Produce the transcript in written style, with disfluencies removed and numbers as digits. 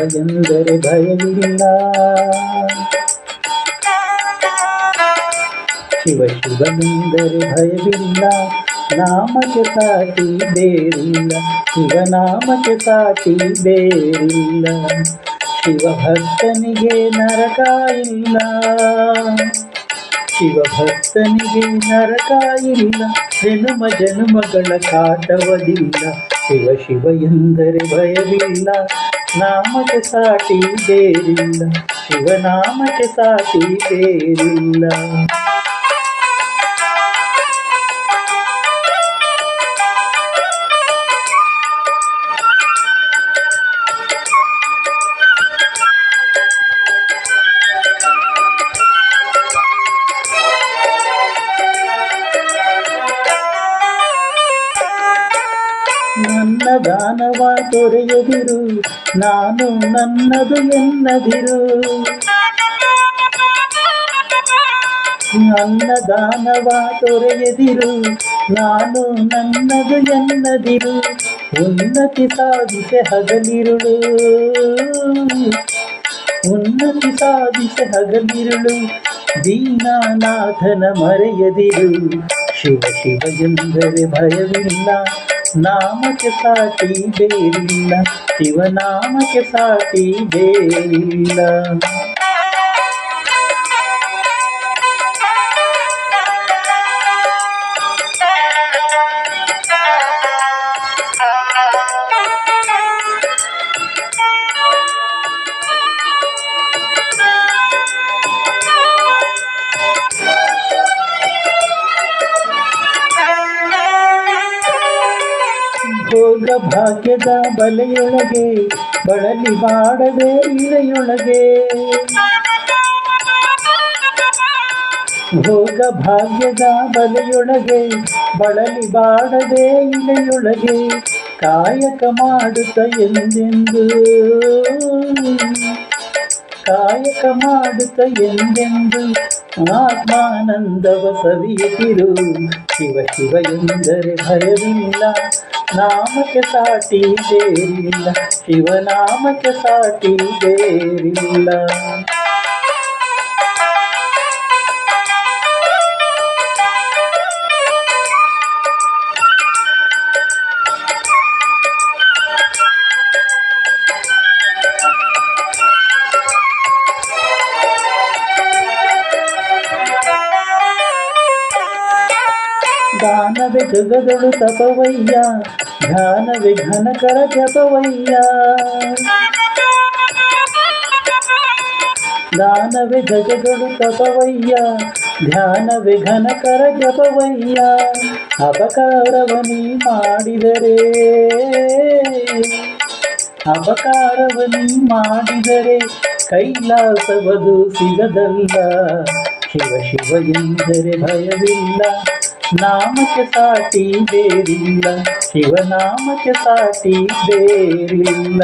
ಎಂದರೆ ಭಯವಿಲ್ಲ. ಶಿವ ಶಿವ ಎಂದರೆ ಭಯವಿಲ್ಲ. ನಾಮಕ್ಕೆ ಸಾಟಿ ಬೇರಿಲ್ಲ. ಶಿವನಾಮಕ್ಕೆ ಸಾಟಿ ಬೇರಿಲ್ಲ. ಶಿವಭಕ್ತನಿಗೆ ನರಕ ಇಲ್ಲ. ಶಿವಭಕ್ತನಿಗೆ ನರಕ ಇಲ್ಲ. ಜನುಮ ಜನುಮಗಳ ಕಾಟವದಿಲ್ಲ. ಶಿವ ಶಿವ ಎಂದರೆ ಭಯವಿಲ್ಲ. ನಾಮಕ್ಕೆ ಸಾಟಿ ಬೇರಿಲ್ಲ. ಶಿವನಾಮಕ್ಕೆ ಸಾಟಿ ಬೇರಿಲ್ಲ. ನನ್ನ ದಾನವ ತೊರೆಯದಿರು, ನಾನು ನನ್ನದು ಎನ್ನದಿರು. ನನ್ನ ದಾನವ ತೊರೆಯದಿರು, ನಾನು ನನ್ನದು ಎನ್ನದಿರು. ಉನ್ನತಿ ಸಾಧಿಸೆ ಹಗಲಿರುಳು, ಉನ್ನತಿ ಸಾಧಿಸೆ ಹಗಲಿರುಳು. ದೀನನಾಥನ ಮರೆಯದಿರು. ಶಿವ ಶಿವ ಎಂದರೆ ಭಯವಿಲ್ಲ. ನಾಮಕ್ಕೆ ಸಾಟಿ ಬೇರಿಲ್ಲ. ಶಿವನಾಮಕ್ಕೆ ಸಾಟಿ ಬೇರಿಲ್ಲ. ಭೋಗ ಭಾಗ್ಯದ ಬಲೆಯೊಳಗೆ ಬಳಲಿ ಬಾಡದೆ ಇಳೆಯೊಳಗೆ. ಭೋಗ ಭಾಗ್ಯದ ಬಲೆಯೊಳಗೆ ಬಳಲಿ ಬಾಡದೆ ಇಳೆಯೊಳಗೆ. ಕಾಯಕ ಮಾಡುತ್ತ ಎಂದೆಂದು, ಕಾಯಕ ಮಾಡುತ್ತ ಎಂದೆಂದು. ಆತ್ಮಾನಂದವ ಸವಿಯುತ್ತಿರು. ಶಿವ ಶಿವ ಎಂದರೆ ಭಯವಿಲ್ಲ. ನಾಮಕ್ಕೆ ಸಾಟಿ ಬೇರಿಲ್ಲ. ಶಿವನಾಮಕ್ಕೆ ಸಾಟಿ ಬೇರಿಲ್ಲ. ದಾನವೇ ಜಗದೊಳು ತಪವಯ್ಯ, ಧ್ಯಾನವೇ ಘನಕರ ಜಪವಯ್ಯ. ದಾನವೇ ಜಗದೊಳು ತಪವಯ್ಯ, ಧ್ಯಾನವೇ ಘನಕರ ಜಪವಯ್ಯ. ಅಪಕಾರವನಿ ಮಾಡಿದರೆ, ಅಪಕಾರವನಿ ಮಾಡಿದರೆ ಕೈಲಾಸವದು ಸಿಗದಲ್ಲ. ಶಿವ ಶಿವ ಎಂದರೆ ಭಯವಿಲ್ಲ. ನಾಮಕ್ಕೆ ಸಾಟಿ ಬೇರಿಲ್ಲ. ಶಿವನಾಮಕ್ಕೆ ಸಾಟಿ ಬೇರಿಲ್ಲ.